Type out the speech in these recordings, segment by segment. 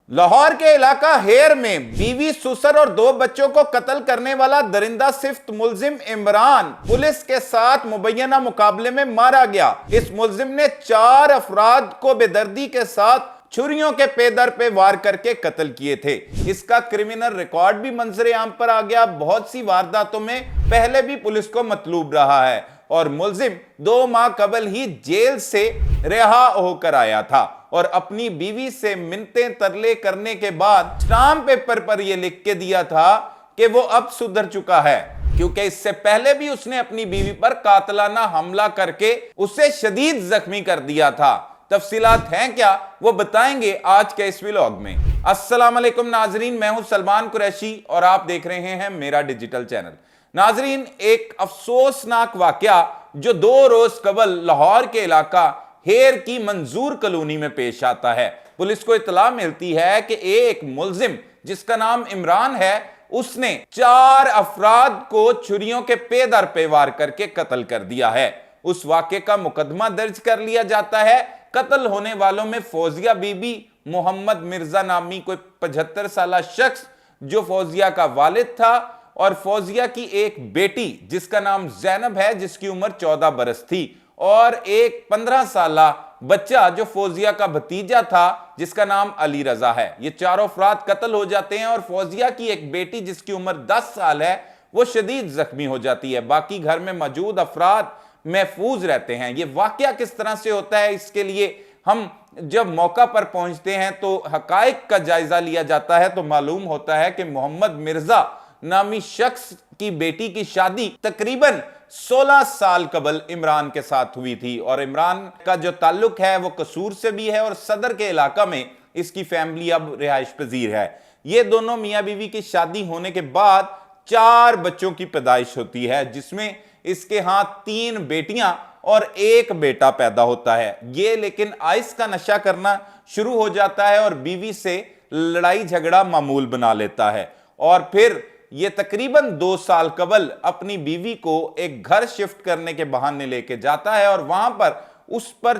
लाहौर के इलाका हेर में बीवी सुसर और 2 बच्चों को कत्ल करने वाला दरिंदा सिफ्त मुलजिम इमरान पुलिस के साथ मुबैना मुकाबले में मारा गया। इस मुलजिम ने 4 अफराद को बेदर्दी के साथ छुरियों के पेदर पे वार करके कत्ल किए थे। इसका क्रिमिनल रिकॉर्ड भी मंजरे आम पर आ गया। बहुत सी वारदातों में पहले भी पुलिस को मतलूब रहा है और मुलजिम 2 माह कबल ही जेल से रिहा होकर आया था और अपनी बीवी से मिन्नतें तरले करने के बाद स्टाम्प पेपर पर यह लिख के दिया था कि वो अब सुधर चुका है, क्योंकि इससे पहले भी उसने अपनी बीवी पर कातलाना हमला करके उसे शदीद जख्मी कर दिया था। तफसीलात हैं क्या, वो बताएंगे आज के इस व्लॉग में। अस्सलाम वालेकुम नाजरीन, मैं हूं सलमान कुरैशी और आप देख रहे हैं मेरा डिजिटल चैनल। नाजरीन, एक अफसोसनाक वाकया जो 2 रोज कबल लाहौर के इलाका हेर की मंजूर कॉलोनी में पेश आता है। पुलिस को इतला मिलती है कि एक मुलजिम जिसका नाम इमरान है, उसने 4 अफराद को छुरियों के पेदर पे वार करके कत्ल कर दिया है। उस वाकये का मुकदमा दर्ज कर लिया जाता है। कत्ल होने वालों में फौजिया बीबी, मोहम्मद मिर्जा नामी कोई 75 साल शख्स जो फौजिया का वालिद था, और फौजिया की एक बेटी जिसका नाम जैनब है जिसकी उम्र 14 बरस थी, और एक 15 साल बच्चा जो फौजिया का भतीजा था जिसका नाम अली रजा है। ये चारों अफराद कत्ल हो जाते हैं और फौजिया की एक बेटी जिसकी उम्र 10 साल है वो शदीद जख्मी हो जाती है। बाकी घर में मौजूद अफराद महफूज रहते हैं। ये वाकया किस तरह से होता है, इसके लिए हम जब मौका पर पहुंचते हैं तो हकाइक का जायजा लिया जाता है तो मालूम होता है कि मोहम्मद मिर्जा नामी शख्स की बेटी की शादी तकरीबन 16 साल कबल इमरान के साथ हुई थी और इमरान का जो ताल्लुक है वो कसूर से भी है और सदर के इलाका में इसकी फैमिली अब रिहाइश पजीर है। ये दोनों मियां बीवी की शादी होने के बाद 4 बच्चों की पैदाइश होती है, जिसमें इसके यहां 3 बेटियां और 1 बेटा पैदा होता है। ये लेकिन आइस का नशा करना शुरू हो जाता है और बीवी से लड़ाई झगड़ा मामूल बना लेता है और फिर ये तकरीबन 2 साल कबल अपनी बीवी को एक घर शिफ्ट करने के बहाने लेके जाता है और वहां पर उस पर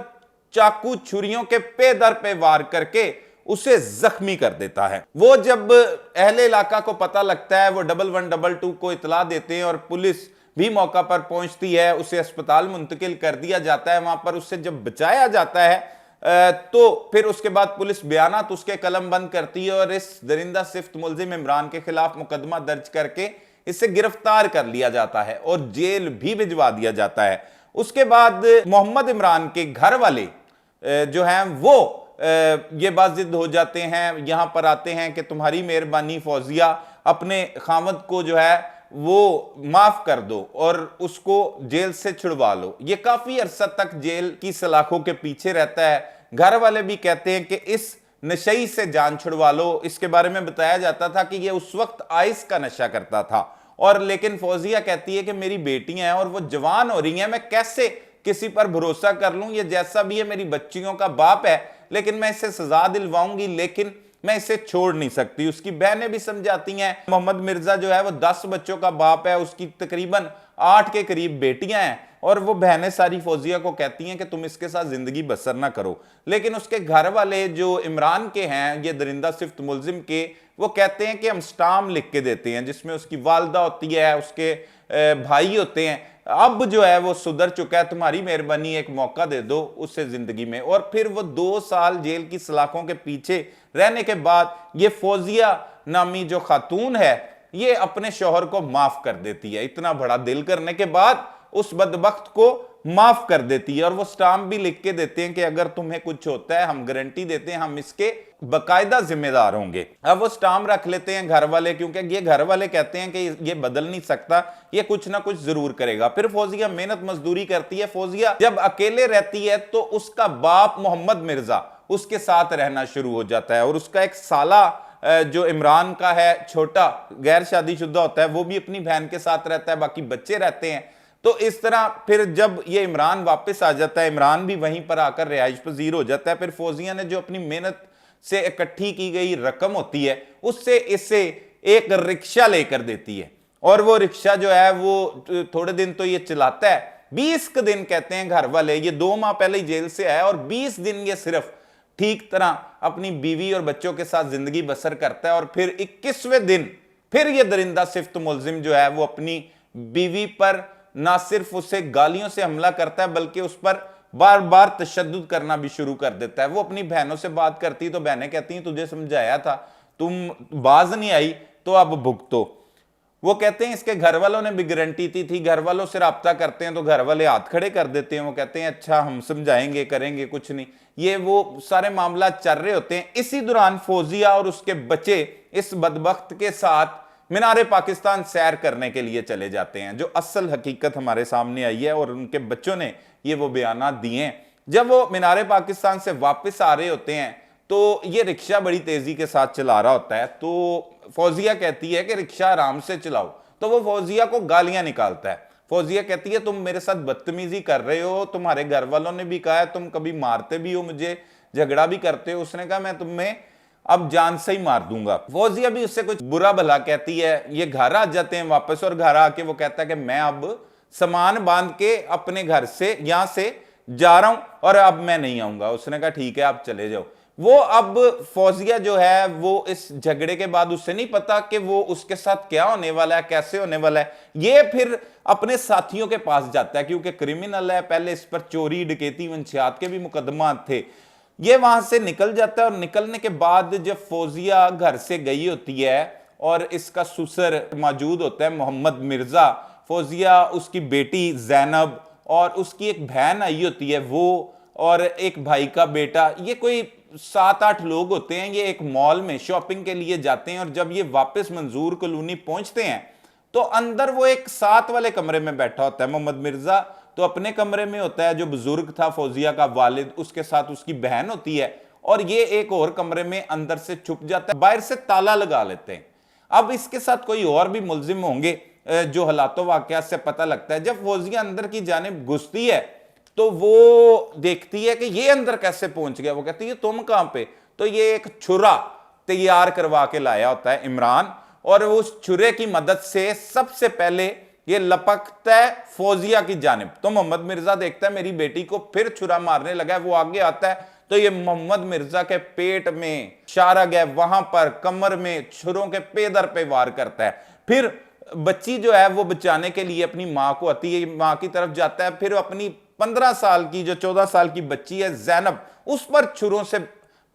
चाकू छुरियों के पे दर पे वार करके उसे जख्मी कर देता है। वो जब अहले इलाका को पता लगता है वो 1122 को इतला देते हैं और पुलिस भी मौका पर पहुंचती है। उसे अस्पताल मुंतकिल कर दिया जाता है। वहां पर उसे जब बचाया जाता है तो फिर उसके बाद पुलिस बयानात उसके कलम बंद करती है और इस दरिंदा सिफ्त मुलजिम इमरान के खिलाफ मुकदमा दर्ज करके इसे गिरफ्तार कर लिया जाता है और जेल भी भिजवा दिया जाता है। उसके बाद मोहम्मद इमरान के घर वाले जो हैं वो ये बात जिद हो जाते हैं, यहां पर आते हैं कि तुम्हारी मेहरबानी फौजिया, अपने खामद को जो है वो माफ कर दो और उसको जेल से छुड़वा लो। ये काफी अरसा तक जेल की सलाखों के पीछे रहता है। घर वाले भी कहते हैं कि इस नशई से जान छुड़वा लो। इसके बारे में बताया जाता था कि ये उस वक्त आइस का नशा करता था और लेकिन फौजिया कहती है कि मेरी बेटियां हैं और वो जवान हो रही हैं, मैं कैसे किसी पर भरोसा कर लूं। ये जैसा भी है मेरी बच्चियों का बाप है, लेकिन मैं इसे सजा दिलवाऊंगी, लेकिन मैं इसे छोड़ नहीं सकती। उसकी बहनें भी समझाती हैं। मोहम्मद मिर्जा जो है वो 10 बच्चों का बाप है, उसकी तकरीबन 8 के करीब बेटियां हैं और वो बहनें सारी फौजिया को कहती हैं कि तुम इसके साथ जिंदगी बसर ना करो। लेकिन उसके घर वाले जो इमरान के हैं, ये दरिंदा सिफ्त मुलजिम के, वो कहते हैं कि हम स्टाम्प लिख के देते हैं जिसमें उसकी वालदा होती है, उसके भाई होते हैं, अब जो है वो सुधर चुका है, तुम्हारी मेहरबानी एक मौका दे दो उसे जिंदगी में। और फिर वो 2 साल जेल की सलाखों के पीछे रहने के बाद ये फौजिया नामी जो खातून है ये अपने शौहर को माफ कर देती है। इतना बड़ा दिल करने के बाद उस बदबख्त को माफ कर देती है और वो स्टाम्प भी लिख के देते हैं कि अगर तुम्हें कुछ होता है हम गारंटी देते हैं, हम इसके बकायदा जिम्मेदार होंगे। अब वो स्टाम्प रख लेते हैं घर वाले, क्योंकि ये घर वाले कहते हैं कि ये बदल नहीं सकता, ये कुछ ना कुछ जरूर करेगा। फिर फौजिया मेहनत मजदूरी करती है। फौजिया जब अकेले रहती है तो उसका बाप मोहम्मद मिर्जा उसके साथ रहना शुरू हो जाता है और उसका एक साला जो इमरान का है छोटा, गैर शादीशुदा होता है, वो भी अपनी बहन के साथ रहता है, बाकी बच्चे रहते हैं। तो इस तरह फिर जब ये इमरान वापस आ जाता है, इमरान भी वहीं पर आकर रिहाइश पजीर हो जाता है। फिर फौजिया ने जो अपनी मेहनत से इकट्ठी की गई रकम होती है उससे इससे एक रिक्शा लेकर देती है और वो रिक्शा जो है वो थोड़े दिन तो ये चलाता है। 20 दिन कहते हैं घर वाले, ये 2 माह पहले ही जेल से आया और 20 दिन ये सिर्फ ठीक तरह अपनी बीवी और बच्चों के साथ जिंदगी बसर करता है और फिर 21वें दिन फिर यह दरिंदा सिफ्त मुलजिम जो है वो अपनी बीवी पर ना सिर्फ उसे गालियों से हमला करता है बल्कि उस पर बार बार तशद्दुद करना भी शुरू कर देता है। वो अपनी बहनों से बात करती तो बहनें कहती हैं तुझे समझाया था, तुम बाज नहीं आई तो अब भुगतो। वो कहते हैं इसके घर वालों ने भी गारंटी दी थी, घर वालों से राब्ता करते हैं तो घर वाले हाथ खड़े कर देते हैं। वो कहते हैं अच्छा हम समझाएंगे करेंगे कुछ नहीं, ये वो सारे मामला चल रहे होते हैं। इसी दौरान फौजिया और उसके बच्चे इस बदबख्त के साथ मीनारे पाकिस्तान सैर करने के लिए चले जाते हैं। जो असल हकीकत हमारे सामने आई है और उनके बच्चों ने ये वो बयानात दिए हैं। जब वो मीनारे पाकिस्तान से वापस आ रहे होते हैं तो ये रिक्शा बड़ी तेजी के साथ चला रहा होता है। तो फौजिया कहती है कि रिक्शा आराम से चलाओ, तो वो फौजिया को गालियां निकालता है। फौजिया कहती है तुम मेरे साथ बदतमीजी कर रहे हो, तुम्हारे घर वालों ने भी कहा है, तुम कभी मारते भी हो मुझे, झगड़ा भी करते हो। उसने कहा मैं तुम्हें अब जान से ही मार दूंगा। फौजिया भी उससे कुछ बुरा भला कहती है। ये घर आ जाते हैं वापस और घर आके वो कहता है कि मैं अब सामान बांध के अपने घर से यहां से जा रहा हूं और अब मैं नहीं आऊंगा। उसने कहा ठीक है आप चले जाओ। वो अब फौजिया जो है वो इस झगड़े के बाद उसे नहीं पता कि वो उसके साथ क्या होने वाला है, कैसे होने वाला है। ये फिर अपने साथियों के पास जाता है क्योंकि क्रिमिनल है, पहले इस पर चोरी डकैती वंशियात के भी मुकदमा थे। ये वहां से निकल जाता है और निकलने के बाद जब फौजिया घर से गई होती है और इसका ससुर मौजूद होता है मोहम्मद मिर्जा, फौजिया उसकी बेटी जैनब और उसकी एक बहन आई होती है वो और एक भाई का बेटा, ये कोई 7-8 लोग होते हैं। ये एक मॉल में शॉपिंग के लिए जाते हैं और जब ये वापस मंजूर कॉलोनी पहुंचते हैं तो अंदर वो एक साथ वाले कमरे में बैठा होता है। मोहम्मद मिर्जा तो अपने कमरे में होता है, जो बुजुर्ग था फौजिया का वालिद, उसके साथ उसकी बहन होती है और ये एक और कमरे में अंदर से छुप जाता है, बाहर से ताला लगा लेते हैं। अब इसके साथ कोई और भी मुलजिम होंगे जो हालातों वाकयात से पता लगता है। जब फौजिया अंदर की जानिब घुसती है तो वो देखती है कि ये अंदर कैसे पहुंच गया। वो कहती है तुम कहां पे, तो ये एक छुरा तैयार करवा के लाया होता है इमरान और उस छुरे की मदद से सबसे पहले ये लपकता है फौजिया की जानिब। तो मोहम्मद मिर्जा देखता है मेरी बेटी को फिर छुरा मारने लगा है। वो आगे आता है तो ये मोहम्मद मिर्जा के पेट में शारा गया, वहां पर कमर में छुरों के पे दर पे वार करता है। फिर बच्ची जो है वो बचाने के लिए अपनी मां को आती है, मां की तरफ जाता है, फिर अपनी 15 साल की जो 14 साल की बच्ची है जैनब, उस पर छुरों से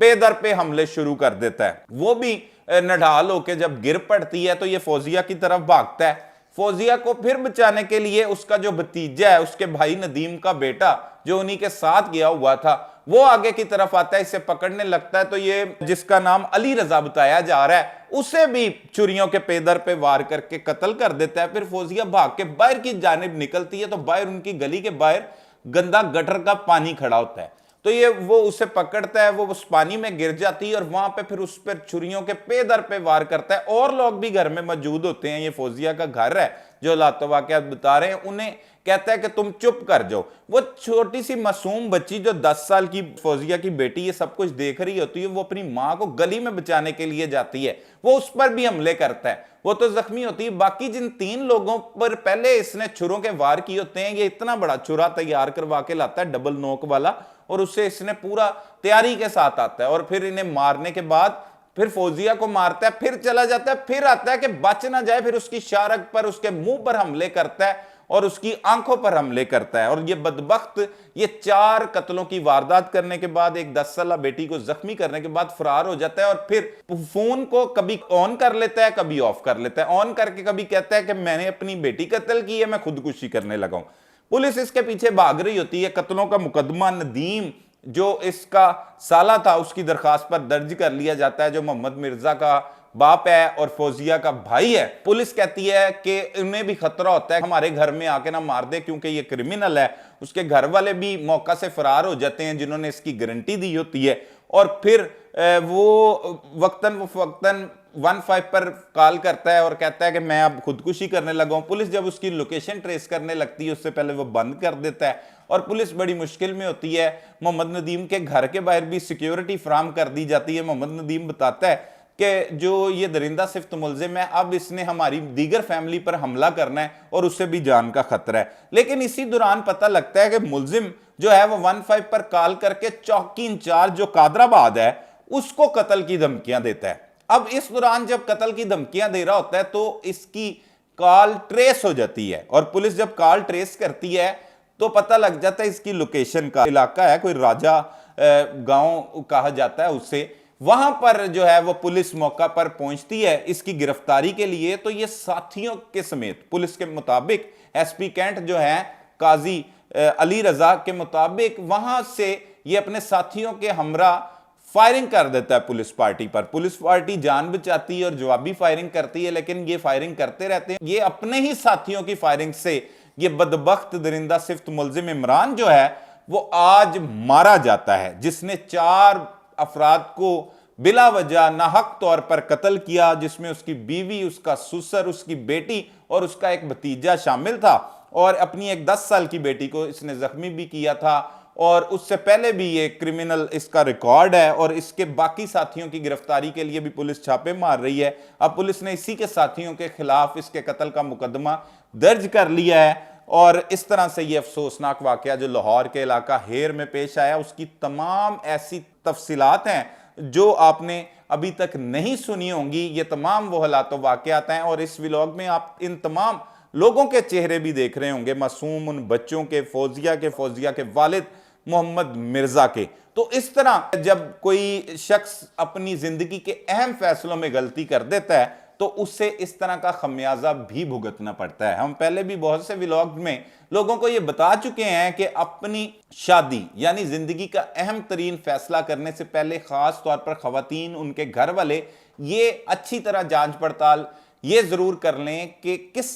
पे दर पे हमले शुरू कर देता है। वो भी नढाल होकर जब गिर पड़ती है तो ये फौजिया की तरफ भागता है। फौजिया को फिर बचाने के लिए उसका जो भतीजा है, उसके भाई नदीम का बेटा जो उन्हीं के साथ गया हुआ था, वो आगे की तरफ आता है, इसे पकड़ने लगता है। तो ये जिसका नाम अली रजा बताया जा रहा है उसे भी छुरियों के पेदर पे वार करके कत्ल कर देता है। फिर फौजिया भाग के बाहर की जानिब निकलती है तो बाहर उनकी गली के बाहर गंदा गटर का पानी खड़ा होता है। तो ये वो उसे पकड़ता है, वो उस पानी में गिर जाती है और वहां पे फिर उस पर छुरियों के पे दर पे वार करता है। और लोग भी घर में मौजूद होते हैं, ये फौजिया का घर है जो लातो वाकयात बता रहे हैं, उन्हें कहता है कि तुम चुप कर जाओ। वो छोटी सी मासूम बच्ची जो 10 साल की फौजिया की बेटी ये सब कुछ देख रही होती है, वो अपनी मां को गली में बचाने के लिए जाती है, वो उस पर भी हमले करता है, वो तो जख्मी होती है। बाकी जिन 3 लोगों पर पहले इसने छुरों के वार किए होते हैं, ये इतना बड़ा छुरा तैयार करवा के लाता है डबल नोक वाला, और उससे इसने पूरा तैयारी के साथ आता है और फिर इन्हें मारने के बाद फिर फौजिया को मारता है, फिर चला जाता है, फिर आता है कि बच ना जाए, फिर उसकी शारक पर, उसके मुंह पर हमले करता है और उसकी आंखों पर हमले करता है। और ये बदबख्त ये 4 कत्लों की वारदात करने के बाद, एक 10 साला बेटी को जख्मी करने के बाद फरार हो जाता है और फिर फोन को कभी ऑन कर लेता है कभी ऑफ कर लेता है। ऑन करके कभी कहता है कि मैंने अपनी बेटी कत्ल की है, मैं खुदकुशी करने लगा हूं। पुलिस इसके पीछे भाग रही होती है। कत्लों का मुकदमा नदीम जो इसका साला था उसकी दरखास्त पर दर्ज कर लिया जाता है, जो मोहम्मद मिर्जा का बाप है और फौजिया का भाई है। पुलिस कहती है कि उन्हें भी खतरा होता है हमारे घर में आके ना मार दे क्योंकि ये क्रिमिनल है। उसके घर वाले भी मौका से फरार हो जाते हैं जिन्होंने इसकी गारंटी दी होती है और फिर वो वक्तन 15 पर कॉल करता है और कहता है कि मैं अब खुदकुशी करने लगा हूं। पुलिस जब उसकी लोकेशन ट्रेस करने लगती है उससे पहले वो बंद कर देता है और पुलिस बड़ी मुश्किल में होती है। मोहम्मद नदीम के घर के बाहर भी सिक्योरिटी फराम कर दी जाती है। मोहम्मद नदीम बताता है कि जो ये दरिंदा सिफ्त मुलजिम है, अब इसने हमारी दीगर फैमिली पर हमला करना है और उससे भी जान का खतरा है। लेकिन इसी दौरान पता लगता है कि मुलजिम जो है वो 15 पर कॉल करके चौकी इंचार्ज जो कादराबाद है उसको कत्ल की धमकियां देता है। अब इस दौरान जब कत्ल की धमकियां दे रहा होता है तो इसकी कॉल ट्रेस हो जाती है और पुलिस जब कॉल ट्रेस करती है तो पता लग जाता है इसकी लोकेशन का इलाका है, कोई राजा गांव कहा जाता है उससे। वहां पर जो है वो पुलिस मौका पर पहुंचती है इसकी गिरफ्तारी के लिए। तो ये साथियों के समेत, पुलिस के मुताबिक एसपी कैंट जो है काजी अली रजा के मुताबिक, वहां से ये अपने साथियों के हमरा फायरिंग कर देता है पुलिस पार्टी पर। पुलिस पार्टी जान बचाती है और जवाबी फायरिंग करती है, लेकिन ये फायरिंग करते रहते हैं। ये अपने ही साथियों की फायरिंग से ये बदबख्त दरिंदा सिफ्त मुलजिम इमरान जो है वो आज मारा जाता है, जिसने 4 अफराद को बिला वजह नाहक तौर पर कत्ल किया, जिसमें उसकी बीवी, उसका ससुर, उसकी बेटी और उसका एक भतीजा शामिल था। और अपनी एक 10 साल की बेटी को इसने जख्मी भी किया था और उससे पहले भी ये क्रिमिनल इसका रिकॉर्ड है। और इसके बाकी साथियों की गिरफ्तारी के लिए भी पुलिस छापे मार रही है। अब पुलिस ने इसी के साथियों के खिलाफ इसके कत्ल का मुकदमा दर्ज कर लिया है। और इस तरह से ये अफसोसनाक वाकया जो लाहौर के इलाका हेर में पेश आया, उसकी तमाम ऐसी तफसीलात हैं जो आपने अभी तक नहीं सुनी होंगी। ये तमाम वो हालात वाकयात हैं और इस व्लॉग में आप इन तमाम लोगों के चेहरे भी देख रहे होंगे, मासूम उन बच्चों के, फौजिया के वालिद मोहम्मद मिर्जा के। तो इस तरह जब कोई शख्स अपनी जिंदगी के अहम फैसलों में गलती कर देता है तो उससे इस तरह का खमियाजा भी भुगतना पड़ता है। हम पहले भी बहुत से व्लॉग में लोगों को यह बता चुके हैं कि अपनी शादी यानी जिंदगी का अहम तरीन फैसला करने से पहले खास तौर पर खवातीन, उनके घर वाले ये अच्छी तरह जांच पड़ताल ये जरूर कर लें कि किस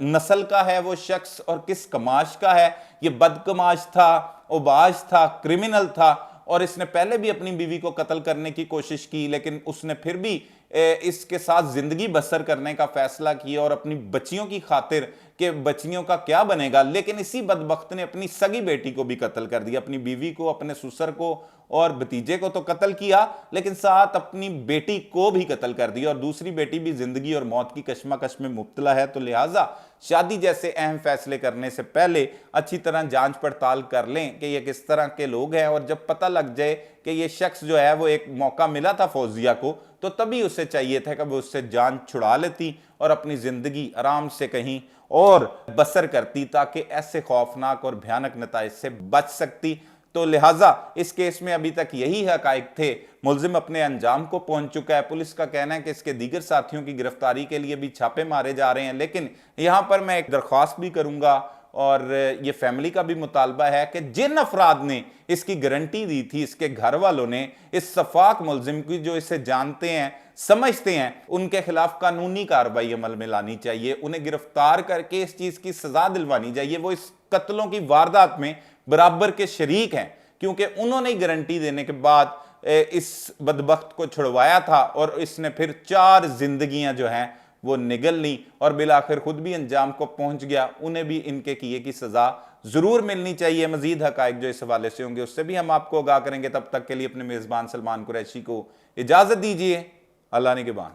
नस्ल का है वो शख्स और किस कमाश का है। ये बदकमाश था, उबाश था, क्रिमिनल था और इसने पहले भी अपनी बीवी को कत्ल करने की कोशिश की, लेकिन उसने फिर भी इसके साथ जिंदगी बसर करने का फैसला किया और अपनी बच्चियों की खातिर कि बच्चियों का क्या बनेगा। लेकिन इसी बदबख्त ने अपनी सगी बेटी को भी कत्ल कर दिया, अपनी बीवी को, अपने ससुर को और भतीजे को तो कत्ल किया, लेकिन साथ अपनी बेटी को भी कत्ल कर दिया और दूसरी बेटी भी जिंदगी और मौत की कशमकश में मुब्तला है। तो लिहाजा शादी जैसे अहम फैसले करने से पहले अच्छी तरह जांच पड़ताल कर लें कि ये किस तरह के लोग हैं। और जब पता लग जाए कि ये शख्स जो है वो एक मौका मिला था फौजिया को, तो तभी उसे चाहिए था कि वो उससे जान छुड़ा लेती और अपनी जिंदगी आराम से कहीं और बसर करती, ताकि ऐसे खौफनाक और भयानक नताइज से बच सकती। तो लिहाजा इस केस में अभी तक यही हकाइक थे। मुलजिम अपने अंजाम को पहुंच चुका है। पुलिस का कहना है कि इसके दीगर साथियों की गिरफ्तारी के लिए भी छापे मारे जा रहे हैं। लेकिन यहां पर मैं एक दरख्वास्त भी करूंगा और ये फैमिली का भी मुतालबा है कि जिन अफराद ने इसकी गारंटी दी थी, इसके घर वालों ने, इस सफाक मुलजिम की जो इसे जानते हैं, समझते हैं, उनके खिलाफ कानूनी कार्रवाई अमल में लानी चाहिए। उन्हें गिरफ्तार करके इस चीज की सजा दिलवानी चाहिए। वो इस कत्लों की वारदात में बराबर के शरीक हैं, क्योंकि उन्होंने गारंटी देने के बाद इस बदबख्त को छुड़वाया था और इसने फिर 4 जिंदगियां जो हैं वो निगल ली और बिलाखिर खुद भी अंजाम को पहुंच गया। उन्हें भी इनके किए की सजा जरूर मिलनी चाहिए। मजीद हकाइक जो इस हवाले से होंगे उससे भी हम आपको आगाह करेंगे। तब तक के लिए अपने मेजबान सलमान कुरैशी को इजाजत दीजिए। अल्लाह निगहबान।